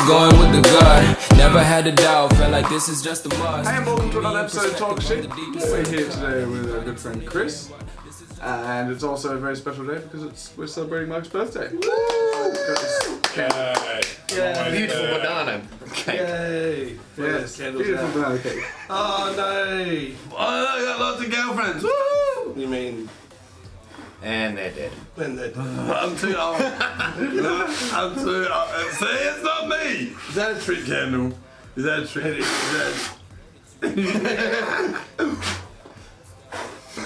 going with the gut. Never had a doubt, felt like this is just a must. Hey, and welcome to another episode of Talk Shit. We're here today with our good friend Chris. And it's also a very special day because we're celebrating Mike's birthday. Woo! Yay! Beautiful banana cake. Yay! Yes, beautiful banana cake. Oh no! Oh, I got lots of girlfriends. Woo! You mean? And they're dead. When they're I'm too old. I'm too old. See, it's not me. Is that a trick candle? Is that a trick?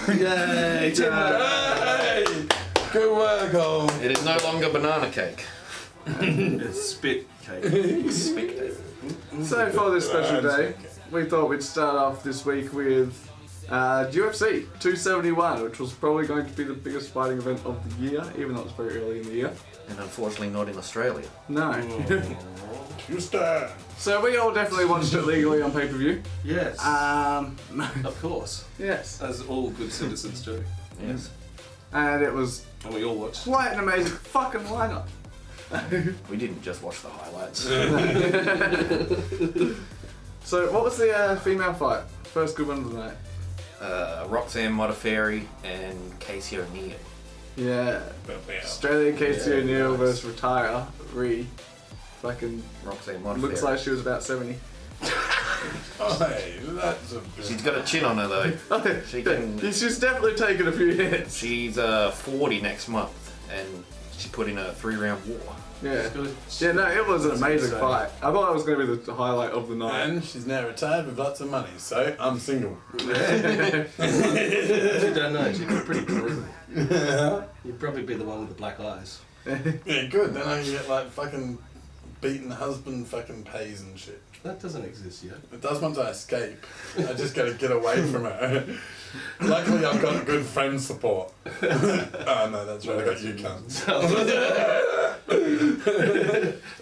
Yay! Yay! Good work, all. It is no longer banana cake. It's spit cake. Spit cake. So for this special day, we thought we'd start off this week with UFC 271, which was probably going to be the biggest fighting event of the year, even though it's very early in the year. And unfortunately not in Australia. No. Tuivasa. So we all definitely watched it legally on pay-per-view. Yes. Of course. Yes. As all good citizens do. Yes. And it was And we all watched. quite an amazing fucking lineup. We didn't just watch the highlights. So what was the female fight? First good one of the night. Roxanne Modafferi and Casey O'Neill. Yeah. Australian Casey O'Neill versus Retire. Fucking Roxanne Modafferi. looks like she was about 70. Oh, hey, that's a bit. She's got a chin on her though. She can. She's definitely taken a few hits. She's 40 next month, and she put in a 3-round war. Yeah. Yeah, no, it was an amazing fight. I thought that was going to be the highlight of the night. And she's now retired with lots of money, so I'm single. You don't know, she's pretty cool. You'd probably be the one with the black eyes. Yeah, good. Then I can get like fucking beaten husband fucking pays and shit. That doesn't exist yet. It does once I escape. I just gotta get away from her. Luckily I've got good friend support. Oh no, that's right, I got you cunts.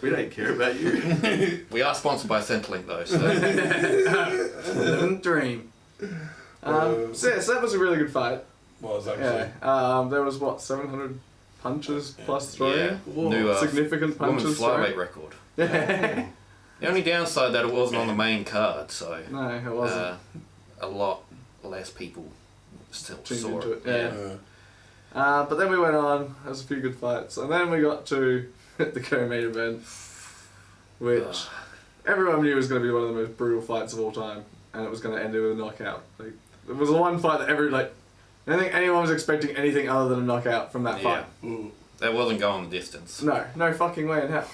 We don't care about you. We are sponsored by Centrelink though, so. Living dream. So that was a really good fight. What was actually? Yeah. There was what, 700 punches plus throwing? Yeah. New Significant women's punches flyweight thrown. record. Yeah. The only downside that it wasn't on the main card, so No, it wasn't. a lot less people still Tuned saw into it. it, yeah. But then we went on, there was a few good fights, and then we got to the co-main event, which everyone knew was going to be one of the most brutal fights of all time, and it was going to end with a knockout. Like, it was the one fight that I don't think anyone was expecting anything other than a knockout from that fight. That wasn't going the distance. No fucking way in hell.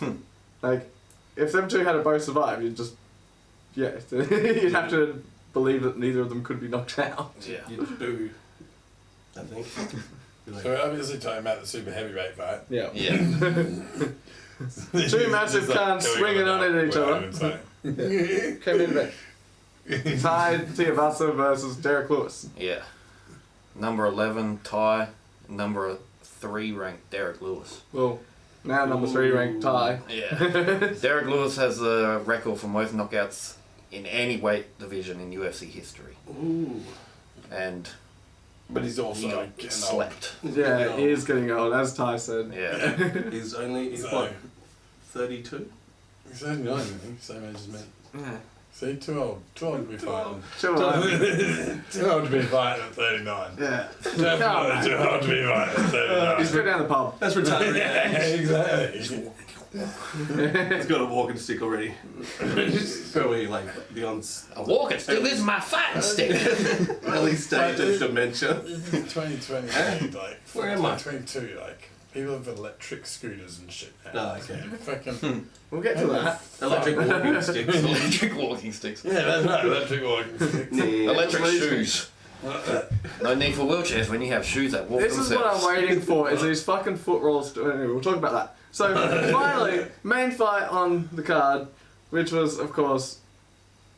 Like, if them two had both survived, you'd you'd have to believe that neither of them could be knocked out. Yeah. You'd boo, I think. So we're obviously talking about the super heavyweight fight. Yeah. Yeah. Two massive cans swinging on at each other. Came in there. Ty Tuivasa versus Derrick Lewis. Yeah. Number 11, Ty. Number 3 ranked Derrick Lewis. Well, now number 3 ranked Ty. Yeah. Derrick Lewis has the record for most knockouts in any weight division in UFC history. Ooh. And But he's also he got getting slept. Yeah, he is getting old, as Ty said. Yeah. He's So- what, 32? old. He's 39, I think, same age as me. Yeah. See, too old to be fighting. Too old. Too old to be fighting at 39. Yeah. Definitely too old to be fighting at 39. He's been down the pub. That's retired. Yeah, exactly. He's got a walking stick already. Probably like beyond A walking stick is my fighting stick. early stage of dementia. 2020, like, Where am I? 2022, like, people have electric scooters and shit now. Oh, okay. Fucking, We'll get to that. Electric walking sticks. Electric walking sticks. yeah, that's right, electric walking sticks. Yeah. Electric shoes. No need for wheelchairs when you have shoes that walk This is themselves. what I'm waiting for, is these fucking foot rolls. Anyway, we'll talk about that. So, finally, main fight on the card, which was, of course,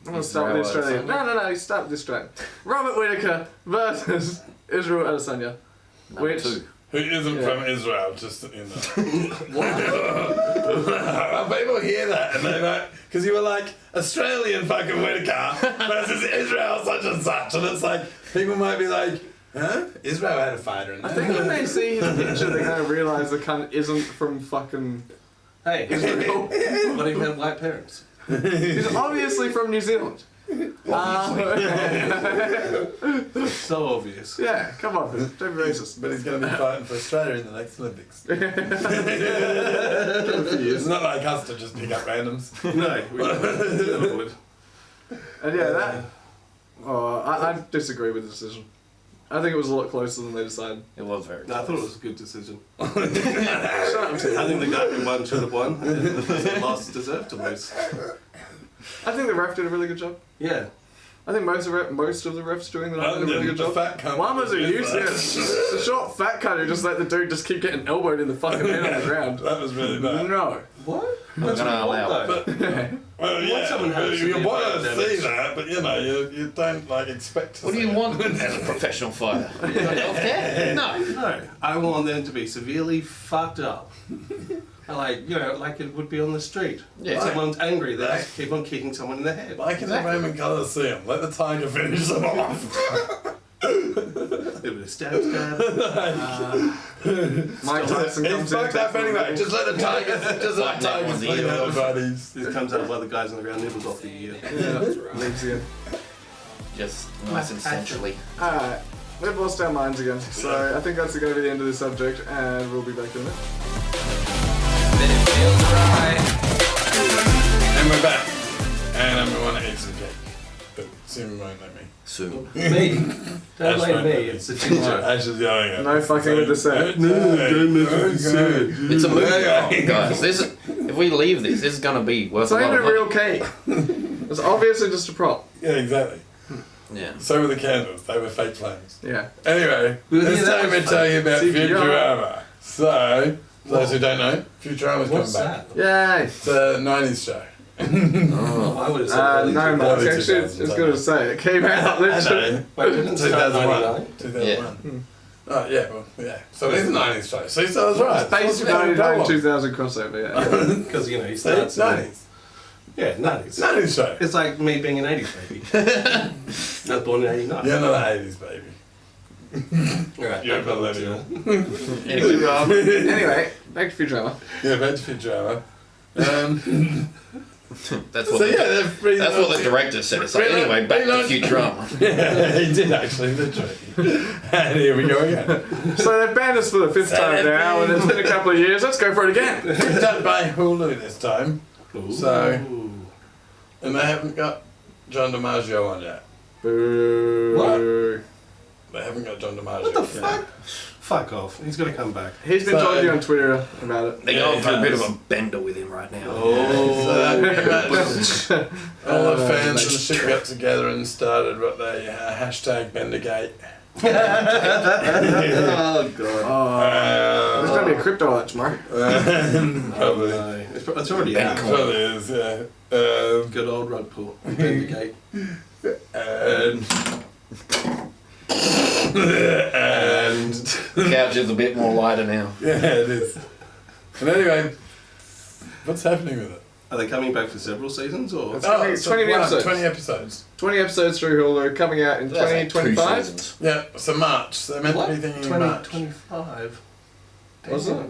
I'm going to start with the Israel Australian. No, start with the Australian. Robert Whittaker versus Israel Adesanya. Number 2. Who isn't Yeah. from Israel, just in people hear that and they're like, because you were like, Australian fucking Whittaker versus Israel such and such, and it's like, people might be like, huh? Israel had a fighter in I there. think when they see his picture, they're going to realise the cunt isn't from fucking Hey, what if he had white parents? He's obviously from New Zealand. So obvious. Yeah, come on, don't be racist. But he's going to be fighting for Australia in the next Olympics. It's not like us to just pick up randoms. No, we never would. And yeah, that. I disagree with the decision. I think it was a lot closer than they decided. It was very No, I close. thought it was a good decision. Shut up, I think the guy who won should have won, and the person who lost deserved to lose. I think the ref did a really good job. Yeah. I think most of the refs doing the night did a really good The job. fat cunt. One was a useless. The short fat cunt who just let the dude just keep getting elbowed in the fucking head on the ground. That was really bad. No. What? I'm gonna allow it. Well, want someone to have you severe want to brain see damage. that, but you know, you don't like expect to What do see you it. want as a professional fighter? You got healthcare? No. No, I want them to be severely fucked up. Like, you know, like it would be on the street. Yeah. If someone's angry, they just keep on kicking someone in the head. Like in the Roman Colosseum, let the tiger finish them off. A bit of stab. Mike Tyson He's comes in. fucked up anyway. Just let the tigers, Like that one's clean evil. out buddies. This comes out while the guys on the ground nibbles off the ear. Leaves you. Just nice and sensually. Alright, we've lost our minds again. So I think that's going to be the end of this subject, and we'll be back in a minute. Then it feels right. And we're back. And I'm going to eat some cake. But Simon won't let me. Soon. Me. Don't blame me, it's the teacher. Ash is yelling at No me. fucking with the set. It's a movie, guys. If we leave this is gonna be worth It's a not lot even of a money. real cake. It's obviously just a prop. Yeah, exactly. Yeah. So were the candles. They were fake flames. Yeah. Anyway, Well, this yeah, that time was we're telling you about CGI. Futurama. So, for those who don't know, Futurama's coming What's back. that? Yay! It's a 90s show. Oh, I would have said early No, 2000s. Mark. Early Actually, it's 2000s, good to say. It came out literally. Wait, didn't it start 2001. 99? 2001. Oh, yeah, well, yeah. So it is a 90s show. See, so I was right. Basically, 99 2000 crossover, yeah. Because, you know, he See, starts it's 90s. Yeah, 90s. It's a 90s show. It's like me being an 80s baby. I was born in 89. You're not an 80s baby. Alright, You're a no problem, millennial. Anyway, back to Futurama. Yeah, back to Futurama. That's So what. yeah, they're That's what the director said. It's like, anyway, back to Futurama. Yeah, he did actually, literally. And here we go again. So they've banned us for the 5th time now, and it's been a couple of years. Let's go for it again. Picked up by Hulu this time. Ooh. So- And they haven't got John DiMaggio on yet. Boo. They haven't got John DiMaggio. What the fuck? Fuck off. He's got to come back. He's been So- talking on Twitter about it. They're going through a bit of a bender with him right now. So that pretty much all the fans and shit got together and started what they hashtag Bendergate. Oh, God. There's going to be a crypto alert tomorrow. Probably. No. It's already out. Probably is, yeah. Good old rug pull. Bendergate. And The couch is a bit more lighter now. yeah, it is. And anyway, what's happening with it? Are they coming back for several seasons or? It's gonna be 20 episodes. 20 episodes. 20 episodes through Hulu, coming out in That's like 2 2025. seasons. Yeah, so March. So they're meant to be thinking March. 2025. Was it?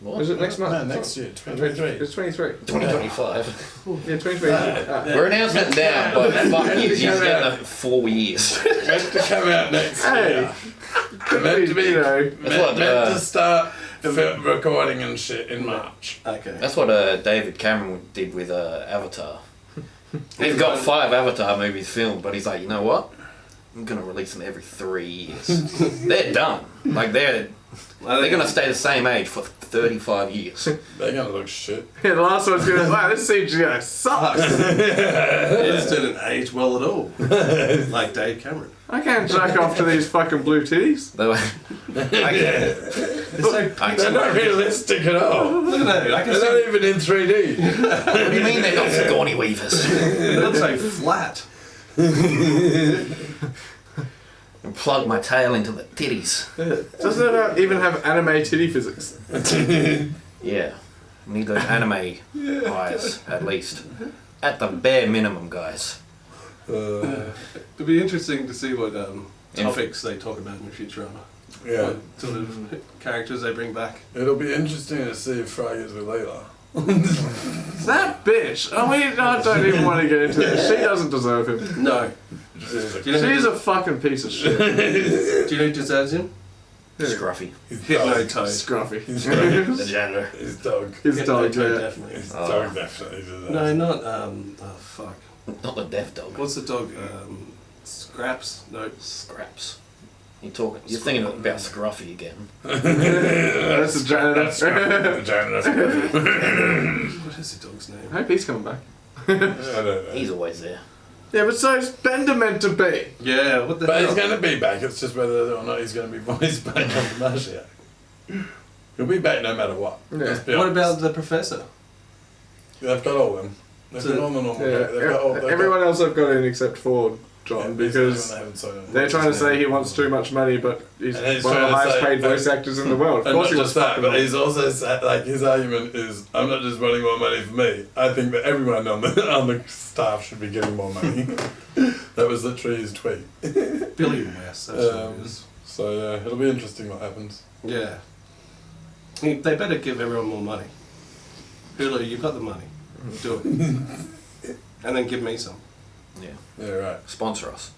What? Is it next month? No, next year, 2023. It's 23. 2025. Yeah, 2023. We're announcing it now, but fuck you, he's Yeah. getting 4 years. Meant to come out next Hey. year. Meant to be, You know. what, meant to start recording and shit in March. Okay. That's what David Cameron did with Avatar. He's got 5 Avatar movies filmed, but he's like, you know what? I'm gonna release them every 3 years. They're done. Like they're gonna stay the same age for 35 years. They're gonna look shit. Yeah, the last one's going to wow, this CGI sucks. It just didn't age well at all. Like Dave Cameron. I can't jack off to these fucking blue titties. They were- It's so They're not realistic at all. Look at that. I can They're see not even in 3D. What do you mean they're not Sigourney Weavers? it looks so flat. And plug my tail into the titties. Doesn't it even have anime titty physics? Yeah. We need those anime eyes, at least. At the bare minimum, guys. It'd be interesting to see what topics they talk about in Futurama. Yeah. What sort of characters they bring back. It'll be interesting to see if Fry gets with Layla. That bitch! I don't even want to get into this. She doesn't deserve him. No. Do you know She's a fucking piece of shit. Do you know who deserves him? Scruffy. Hypno-Toad. Scruffy. The janitor. His dog. His dog, Hypno-Toad, yeah. definitely. His dog definitely does that. No, not, oh fuck. Not the deaf dog. What's the dog? Scraps? No. Scraps. You're thinking about Scruffy again. That's the janitor. The janitor. What is the dog's name? I hope he's coming back. I don't know. He's always there. Yeah, but so is Bender meant to be. Yeah, what the But hell? he's going to be back. It's just whether or not he's going to be voiced by John DiMaggio. He'll be back no matter what. Yeah. Let's be What honest. about the professor? They've got all of them. They've So- got all the normal. Yeah, They've got all, they've everyone else I've got in except for John, because they're trying to say he wants too much money, but he's And he's one of the trying to highest say- paid voice actors in the world. Of And course not he wants just that, fucking but money. he's also said, like, his argument is, I'm not just wanting more money for me. I think that everyone on the staff should be getting more money. That was literally his tweet. Billy West, that's what it is. So yeah, it'll be interesting what happens. Yeah. They better give everyone more money. Hulu, you've got the money. Do it. And then give me some. Yeah. Yeah, right. Sponsor us.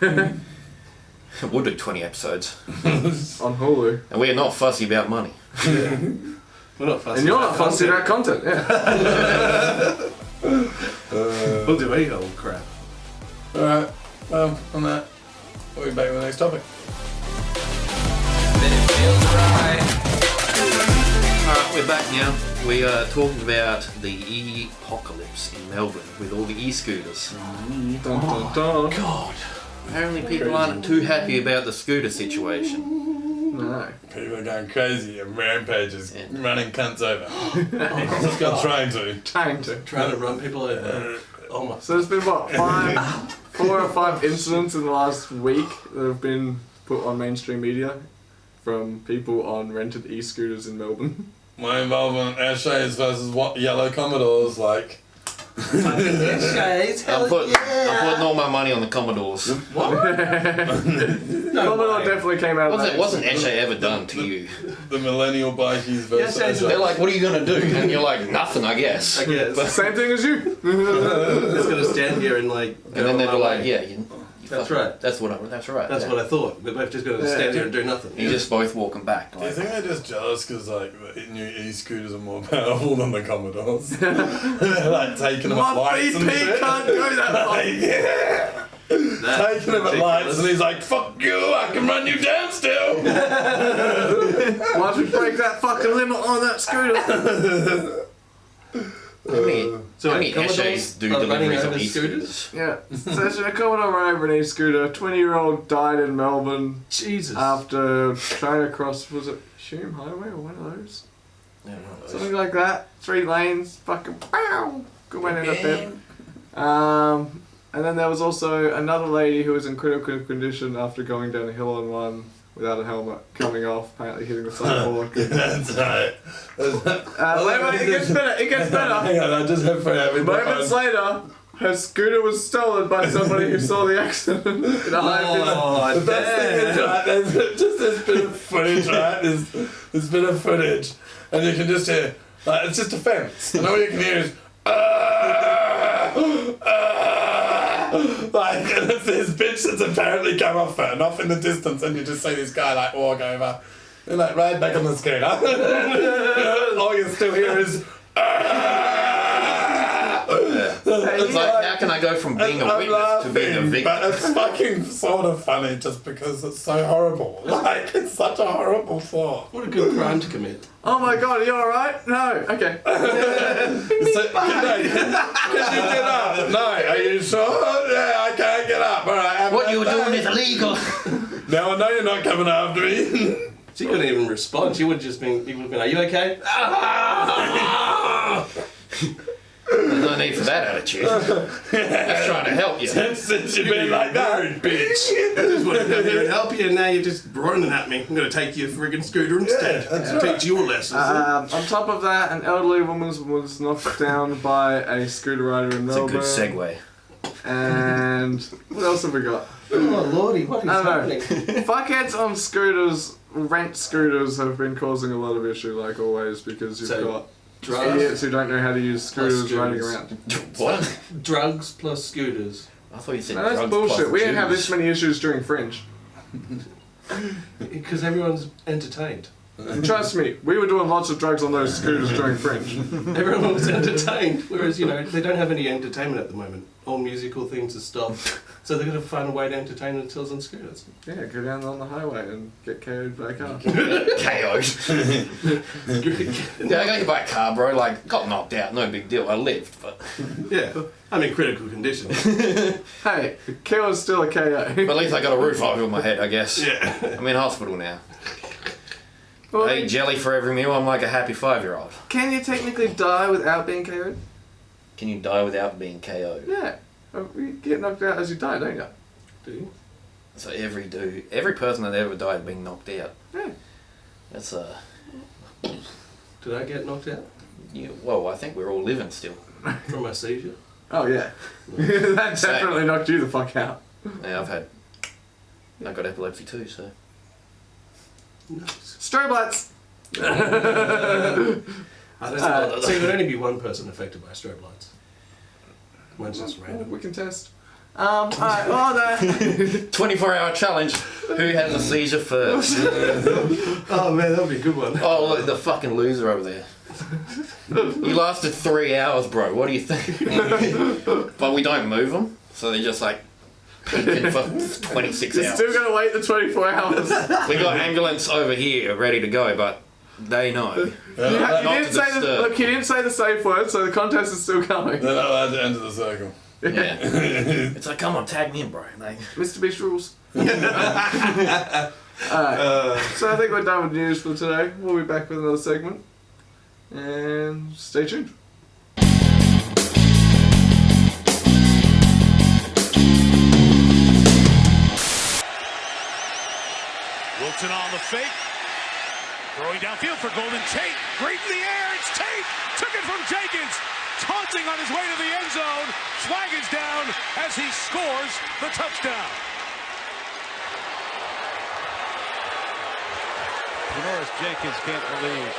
We'll do 20 episodes. On Hulu. And we're not fussy about money. We're not fussy. And you're not fussy about content, yeah. We'll do any old crap. Alright, well, on that, we'll be back with the next topic. Then it feels right. Alright, we're back now. We are talking about the e-apocalypse in Melbourne with all the e-scooters. Dun, dun, dun. God. Apparently people aren't too happy about the scooter situation. No. People are going crazy and rampages, Yeah. running cunts over. Just got trying to. Trying to run people over. Oh my. So there's been what, 4 or 5 incidents in the last week that have been put on mainstream media from people on rented e-scooters in Melbourne. My involvement in Ashays versus what yellow Commodores, like. I'm putting all my money on the Commodores. Commodore definitely came out of that. Wasn't Eshe ever done to you? The millennial bikies versus Yes, They're Ashays. like, what are you going to do? And you're like, nothing, I guess. I guess. Same thing as you. Just gonna stand here and like. And then they're go like, my way. yeah, you That's fucking- right. That's right. That's yeah. what I thought. We're both just gonna Yeah. stand here and do nothing. You're just both walking back. Do you Like, think they're just jealous because like the new e-scooters are more powerful than the Commodores? They're like taking them at My lights and BP shit. can't go that far. Like, yeah. Taking them at lights and he's like, fuck you, I can run you down still. Why'd we break that fucking limit on that scooter? how many wait, Commodores Eshes do are running deliveries of over e-scooters? Yeah. So it's a Commodore ran over an e-scooter. 20-year-old died in Melbourne Jesus. after trying to cross, was it Hume Highway or one of those? Yeah, Something like that. 3 lanes, fucking pow! Went in a bit. And then there was also another lady who was in critical condition after going down a hill on one without a helmet, coming off, apparently hitting the sidewalk. That's right. Wait, it gets better, it gets better. Hang on, I just have fun. Moments later, her scooter was stolen by somebody who saw the accident in a high The best thing is, right, there's just this bit of footage, right? This bit of footage, and you can just hear, like, it's just a fence, and all you can hear is, like, and it's this bitch that's apparently come off it, and off in the distance, and you just see this guy, like, walk over, and, like, ride back on the scooter. All you still hear is, It's like, how can I go from being a I'm witness to being a laughing, victim? but it's fucking sort of funny just because it's so horrible. Like, it's such a horrible thought. What a good crime to commit. Oh my god, are you alright? No, okay. So, can you get up? No, are you sure? Yeah, I can't get up. Alright, What you're doing is illegal. Now I know you're not coming after me. She couldn't even respond. She would have just been, are you okay? There's no need for that attitude. Just trying to help you. Since you've been like that, bitch. I just wanted to come here and help you, and now you're just running at me. I'm going to take your friggin' scooter instead. Teach you a lesson. On top of that, an elderly woman was knocked down by a scooter rider in It's a Melbourne. good segue. And what else have we got? Oh lordy, what is I don't happening? know. Fuckheads on scooters, rent scooters, have been causing a lot of issue, like always, because you've got idiots who don't know how to use scooters running around. What? Drugs plus scooters. I thought you said No, that's drugs bullshit. plus We didn't have this Jews. many issues during Fringe. Because everyone's entertained. Trust me, we were doing lots of drugs on those scooters during Fringe. Everyone was entertained, whereas, you know, they don't have any entertainment at the moment. All musical things are stopped. So they're going to find a way to entertain themselves on scooters. Yeah, go down on the highway and get KO'd by a car. KO'd. Yeah, I got hit by a car, bro. Like, got knocked out. No big deal. I lived, but... Yeah, I'm in critical condition. Hey, a kill is still a KO. But at least I got a roof over my head, I guess. Yeah. I'm in hospital now. Well, I eat jelly for every meal. I'm like a happy 5-year-old. can you technically die without being KO'd? Can you die without being KO'd? Yeah. You get knocked out as you die, don't you? Do you? So every person that ever died being knocked out. Yeah. That's Did I get knocked out well, I think we're all living still. from my seizure? Oh, yeah. That definitely knocked you the fuck out. Yeah, I got epilepsy too, so. Nice. Strobe lights! So you would only be one person affected by strobe lights. Mine's just random. We can test. Alright, oh no. 24-hour challenge. Who has a seizure first? Oh man, that would be a good one. Oh, look, the fucking loser over there. He lasted 3 hours, bro. What do you think? But we don't move them, so they're just like peeking for 26 You're hours. still gonna wait the 24 hours. We got ambulance over here ready to go, but they know. You Not didn't to say disturb. look, you didn't say the safe word, so the contest is still going. They're not allowed to enter the circle. Yeah. It's like, come on, tag me in, bro. Like, Mr. Beast rules. Alright, so I think we're done with news for today. We'll be back with another segment. And stay tuned. Wilson on the fake. Throwing downfield for Golden Tate. Great in the air. It's Tate. Took it from Jenkins. Taunting on his way to the end zone. Flag is down as he scores the touchdown. Janoris Jenkins can't believe.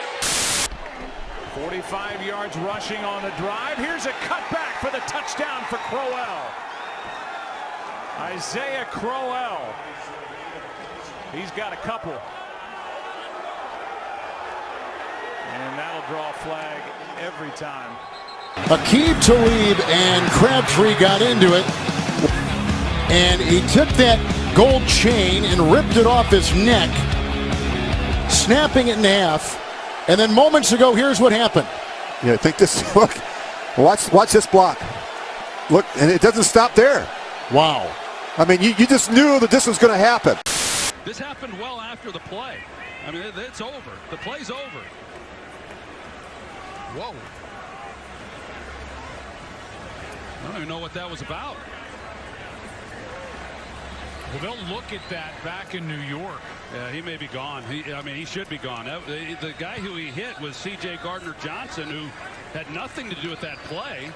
45 yards rushing on the drive. Here's a cutback for the touchdown for Crowell. Isaiah Crowell. He's got a couple. And that'll draw a flag every time. Aqib Talib and Crabtree got into it. And he took that gold chain and ripped it off his neck, snapping it in half. And then moments ago, here's what happened. Yeah, I think this, look, watch this block. Look, and it doesn't stop there. Wow. I mean, you just knew that this was going to happen. This happened well after the play. I mean, it's over. The play's over. Whoa. I don't even know what that was about. Well, they'll look at that back in New York. Yeah, he may be gone. He should be gone. The guy who he hit was C.J. Gardner-Johnson, who had nothing to do with that play.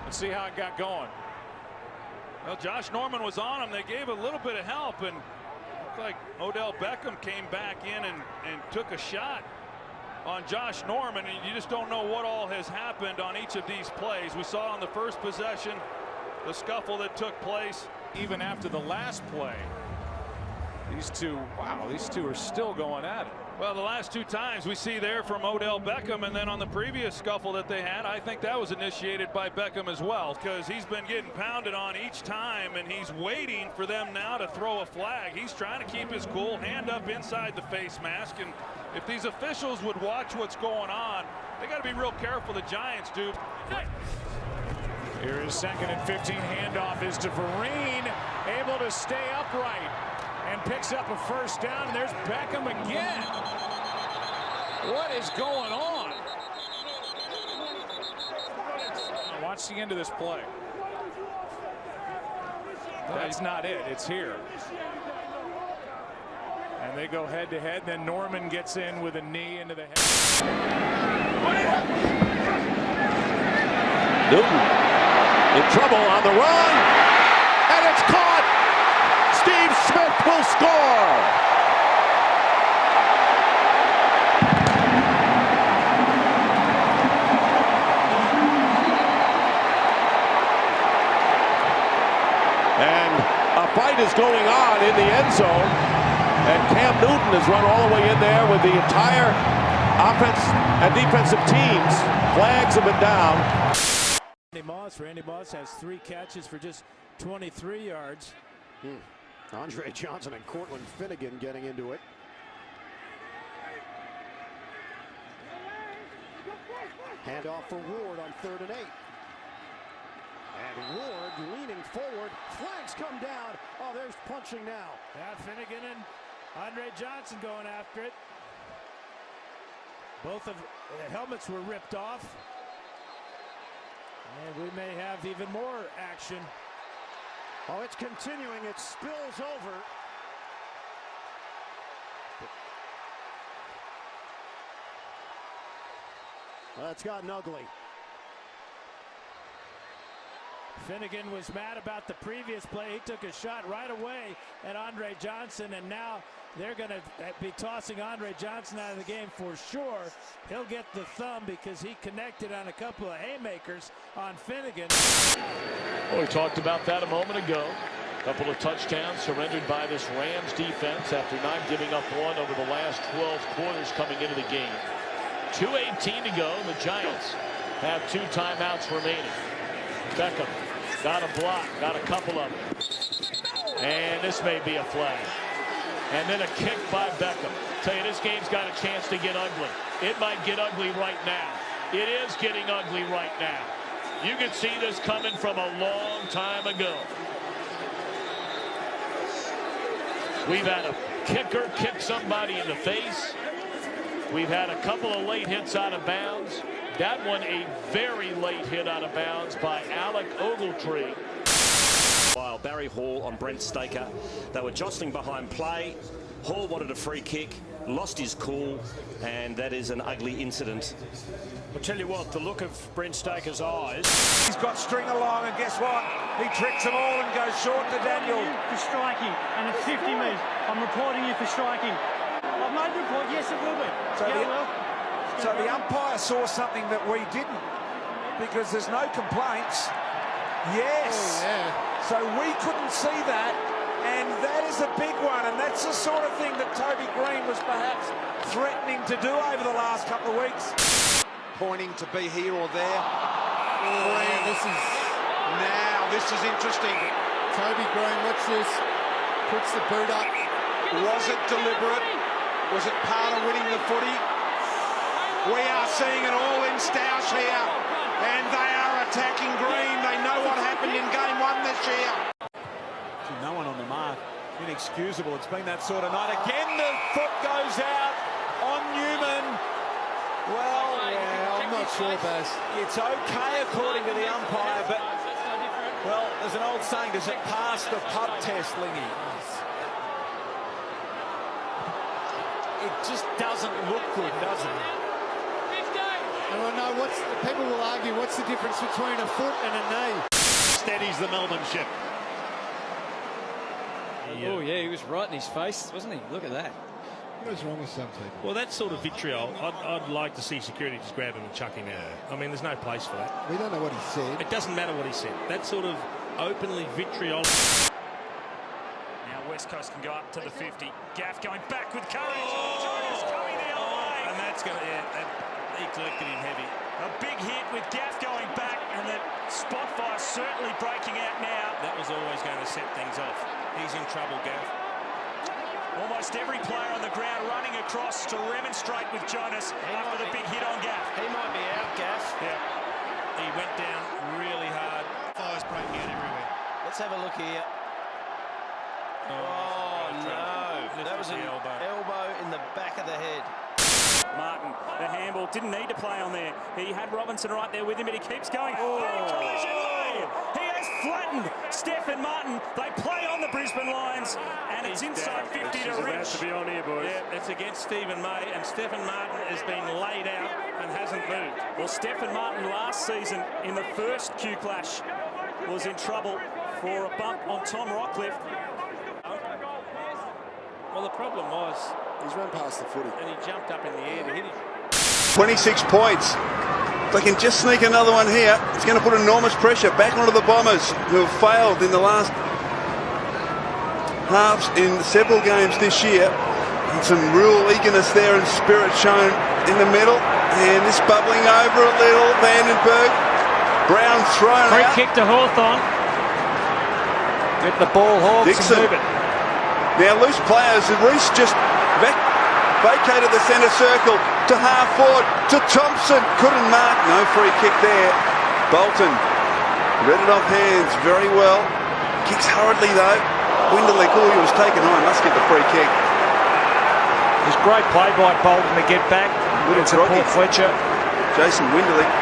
Let's see how it got going. Well, Josh Norman was on him. They gave a little bit of help, and looked like Odell Beckham came back in and took a shot on Josh Norman, and you just don't know what all has happened on each of these plays. We saw on the first possession the scuffle that took place. Even after the last play, these two are still going at it. Well, the last two times we see there from Odell Beckham, and then on the previous scuffle that they had, I think that was initiated by Beckham as well, because he's been getting pounded on each time, and he's waiting for them now to throw a flag. He's trying to keep his cool, hand up inside the face mask, and if these officials would watch what's going on, they got to be real careful, the Giants do. Here is 2nd and 15. Handoff is to Vereen, able to stay upright and picks up a first down. And there's Beckham again. What is going on? Watch the end of this play. That's not it. It's here. And they go head to head. Then Norman gets in with a knee into the head. Newton in trouble on the run. will score. And a fight is going on in the end zone. And Cam Newton has run all the way in there with the entire offense and defensive teams. Flags have been down. Randy Moss has 3 catches for just 23 yards. Andre Johnson and Cortland Finnegan getting into it. Handoff for Ward on 3rd and 8. And Ward leaning forward. Flags come down. Oh, there's punching now. Yeah, Finnegan and Andre Johnson going after it. Both of the helmets were ripped off. And we may have even more action. Oh, it's continuing. It spills over. Well, it's gotten ugly. Finnegan was mad about the previous play. He took a shot right away at Andre Johnson, and now they're going to be tossing Andre Johnson out of the game for sure. He'll get the thumb because he connected on a couple of haymakers on Finnegan. Well, we talked about that a moment ago. A couple of touchdowns surrendered by this Rams defense after not giving up one over the last 12 quarters coming into the game. 2:18 to go. The Giants have 2 timeouts remaining. Beckham got a block, got a couple of them. And this may be a flag. And then a kick by Beckham. Tell you, this game's got a chance to get ugly. It might get ugly right now. It is getting ugly right now. You can see this coming from a long time ago. We've had a kicker kick somebody in the face. We've had a couple of late hits out of bounds. That one a very late hit out of bounds by Alec Ogletree. While Barry Hall on Brent Staker, they were jostling behind play. Hall wanted a free kick, lost his cool, and that is an ugly incident. I'll tell you what, the look of Brent Staker's eyes. He's got string along, and guess what? He tricks them all and goes short to Daniel. For striking, and it's 50 metres. I'm reporting you for striking. I've made the report, yes it will be. So the umpire saw something that we didn't, because there's no complaints. Yes. Oh, yeah. So we couldn't see that, and that is a big one, and that's the sort of thing that Toby Green was perhaps threatening to do over the last couple of weeks. Pointing to be here or there. Green, this is interesting. Toby Green, what's this? Puts the boot up. Was it deliberate? Was it part of winning the footy? We are seeing it all in Stoush here, and they are attacking Green. They know what happened in game 1 this year. No one on the mark. Inexcusable. It's been that sort of night. Again, the foot goes out on Newman. Well, yeah, I'm not sure, Baz. It's okay according to the umpire, but, well, there's an old saying, does it pass the pub test, Lingy? It just doesn't look good, does it? I don't know, people will argue, what's the difference between a foot and a knee? Steadies the Melbourne ship. Oh, yeah, he was right in his face, wasn't he? Look at that. What is wrong with some people? Well, that sort of vitriol, I'd like to see security just grab him and chuck him out. I mean, there's no place for that. We don't know what he said. It doesn't matter what he said. That sort of openly vitriol. Now West Coast can go up to the 50. Gaff going back with courage. Jonas coming the other way. And that's going to, he collected him heavy. A big hit with Gaff going back, and that spot fire certainly breaking out now. That was always going to set things off. He's in trouble, Gaff. Almost every player on the ground running across to remonstrate with Jonas after the big hit on Gaff. He might be out, Gaff. Yeah, he went down really hard. Fire's breaking out everywhere. Let's have a look here. Oh, no. That was an elbow in the back of the head. Martin, the handball, didn't need to play on there. He had Robinson right there with him, but he keeps going. Collision way! He has flattened Stephen Martin. They play on the Brisbane Lions, and it's inside 50 to Rich. To be on here, boys. Yeah, it's against Stephen May, and Stephen Martin has been laid out and hasn't moved. Well, Stephen Martin last season in the first Q Clash was in trouble for a bump on Tom Rockcliffe. Well, the problem was he's run past the footy, and he jumped up in the air to hit him. 26 points. If they can just sneak another one here, it's going to put enormous pressure back onto the Bombers, who have failed in the last halves in several games this year. And some real eagerness there and spirit shown in the middle. And this bubbling over a little. Vandenberg. Brown thrown Free out. kick to Hawthorn. Get the ball, Hawks, Dixon. and move it. Now loose players. Reese just vacated the centre circle to half forward to Thompson. Couldn't mark. No free kick there. Bolton read it off hands very well. Kicks hurriedly though. Winderlich, he was taken high. Must get the free kick. It's great play by Bolton to get back. Little support Fletcher. Jason Winderlich.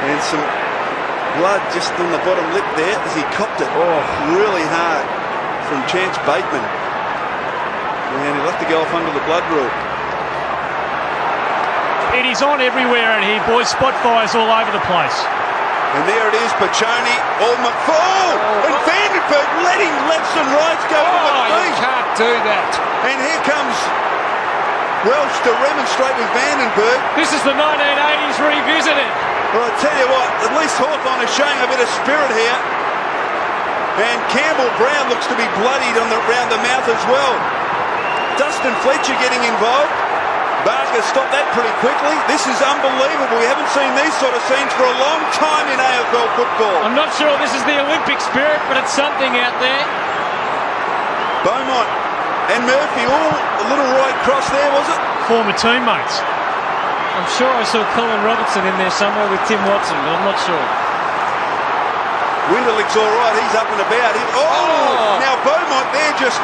And some blood just on the bottom lip there as he copped it really hard from Chance Bateman. And he'll have to go off under the blood rule. It is on everywhere in here, boys. Spot fires all over the place. And there it is, Pachoni, and Vandenberg letting lefts and rights go to the feet. You can't do that. And here comes Welsh to remonstrate with Vandenberg. This is the 1980s revisited. Well, I tell you what, at least Hawthorn is showing a bit of spirit here. And Campbell Brown looks to be bloodied around the mouth as well. Dustin Fletcher getting involved. Barker stopped that pretty quickly. This is unbelievable. We haven't seen these sort of scenes for a long time in AFL football. I'm not sure this is the Olympic spirit, but it's something out there. Beaumont and Murphy all a little right cross there, was it? Former teammates. I'm sure I saw Colin Robertson in there somewhere with Tim Watson, but I'm not sure. Winderlich's all right. He's up and about. Now Beaumont there just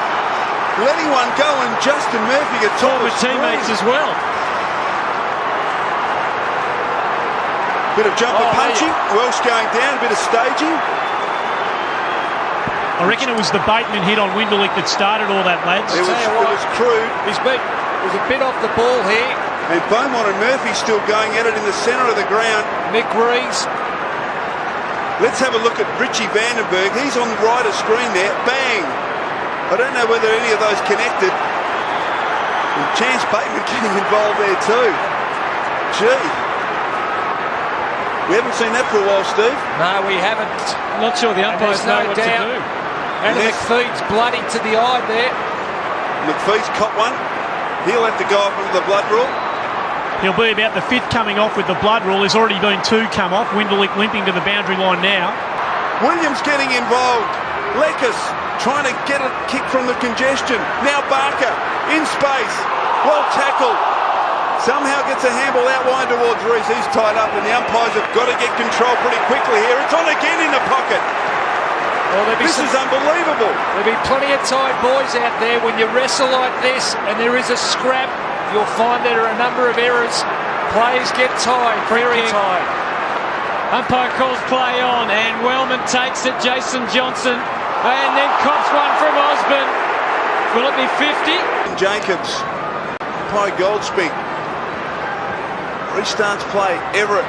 letting one go, and Justin Murphy gets former teammates as well. Bit of jumper punching. Welsh going down. Bit of staging. I reckon it was the Bateman hit on Winderlich that started all that, lads. It was crude. It was a bit off the ball here. And Beaumont and Murphy still going at it in the centre of the ground. Mick Reeves. Let's have a look at Richie Vandenberg. He's on the right of screen there. Bang! I don't know whether any of those connected. And Chance Bateman getting involved there too. Gee. We haven't seen that for a while, Steve. No, we haven't. I'm not sure the umpires know what to do. And McPhee's bloody to the eye there. McPhee's caught one. He'll have to go up under the blood rule. He'll be about the fifth coming off with the blood rule. There's already been two come off. Winderlich limping to the boundary line now. Williams getting involved. Lekas trying to get a kick from the congestion. Now Barker in space. Well tackled. Somehow gets a handball out wide towards Reese. He's tied up and the umpires have got to get control pretty quickly here. It's on again in the pocket. Well, this is unbelievable. There'll be plenty of tied boys out there. When you wrestle like this and there is a scrap, you'll find there are a number of errors. Players get tied, very tied. Umpire calls play on and Wellman takes it, Jason Johnson, and then cops one from Osborne. Will it be 50? Jacobs, Pie Goldspink. Restarts play, Everett.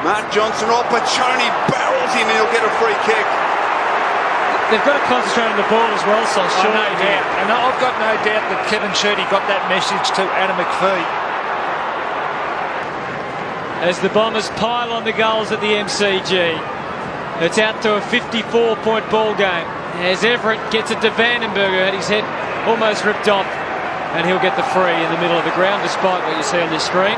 Mark Johnson, Pachoni barrels in and he'll get a free kick. They've got to concentrate on the ball as well, so sure. No doubt. And I've got no doubt that Kevin Sheedy got that message to Adam McPhee. As the Bombers pile on the goals at the MCG. It's out to a 54-point ball game. As Everett gets it to Vandenberg, who had his head almost ripped off. And he'll get the free in the middle of the ground, despite what you see on this screen.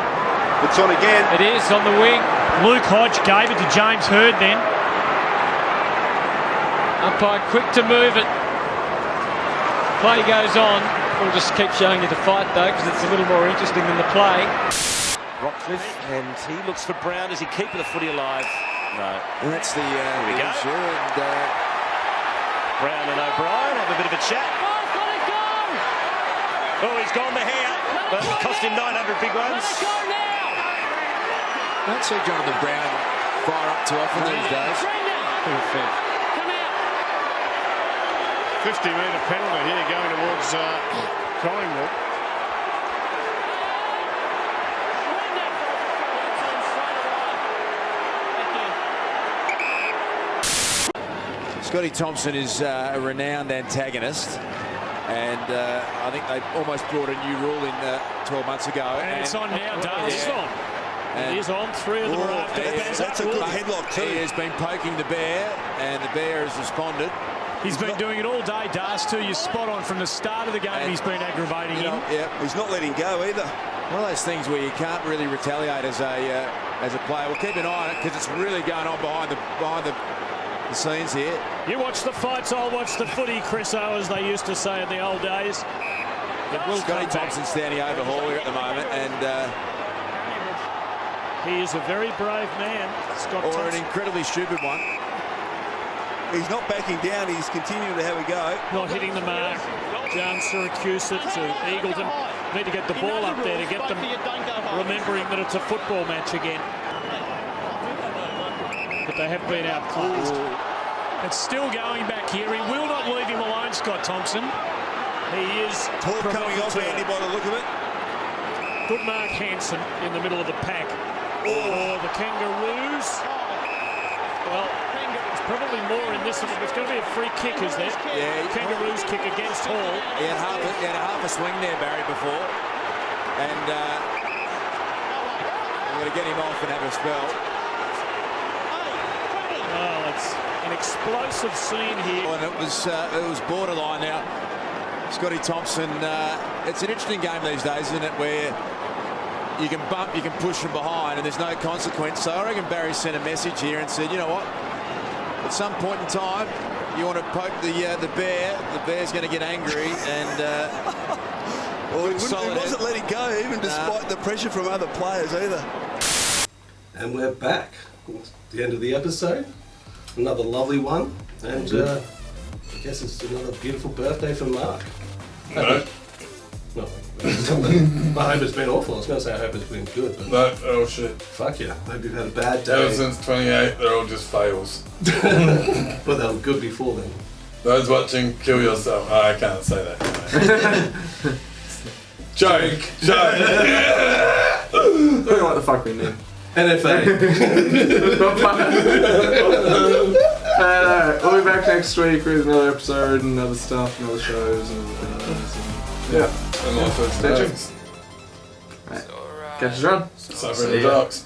It's on again. It is on the wing. Luke Hodge gave it to James Hird then. Umpire quick to move it. Play goes on. We'll just keep showing you the fight though, because it's a little more interesting than the play. Rockcliffe, and he looks for Brown. Is he keeping the footy alive? No. And that's the Here we go. issue. And, Brown and O'Brien have a bit of a chat. Oh, he's gone the hair, but it cost him 900 big ones. don't see Jonathan Brown fire up too often these days. 50-metre penalty here going towards Collingwood. Scotty Thompson is a renowned antagonist, And I think they almost brought a new rule in 12 months ago. And it's on now, Dale. It's on. And it is on. 3 of them are after. That's a good headlock too. He has been poking the bear, and the bear has responded. He's been doing it all day, Das, too. You're spot on from the start of the game. He's been aggravating him. Yeah, he's not letting go either. One of those things where you can't really retaliate as a player. We'll keep an eye on it because it's really going on behind the scenes here. You watch the fights, I'll watch the footy, Chriso, as they used to say in the old days. Scotty Thompson standing over Hall here at the moment, and he is a very brave man, Scott Thompson. Or an incredibly stupid one. He's not backing down, he's continuing to have a go. Not hitting the mark. John Syracuse to Eagleton. Need to get the ball up there to get them remembering that it's a football match again. But they have been outclassed. It's still going back here. He will not leave him alone, Scott Thompson. He is talk coming off Andy by the look of it. Good Mark Hansen in the middle of the pack. Oh, the Kangaroos. Well, there's probably more in this. It's going to be a free kick, is there? Yeah. Kangaroos kick against Hall. He had half a swing there, Barry, before. And we're going to get him off and have a spell. Oh, it's an explosive scene here. And it was borderline now. Scotty Thompson, it's an interesting game these days, isn't it, where you can bump, you can push from behind, and there's no consequence. So I reckon Barry sent a message here and said, you know what, at some point in time, you want to poke the bear, the bear's going to get angry, and well, he wasn't letting go, even despite the pressure from other players either. And we're back. It's the end of the episode. Another lovely one. And I guess it's another beautiful birthday for Mark. No. No. I hope it's been awful. I was going to say I hope it's been good. But no, they're all shit. Fuck yeah. Maybe you've had a bad day. Ever since 28, they're all just fails. But they were good before then. Those watching, kill yourself. Oh, I can't say that. Joke. What the fuck we need. NFA. We'll be back next week with another episode and other stuff and other shows and other things. Yeah. And also stay tuned. Right. Catch us on. Suffering the dogs.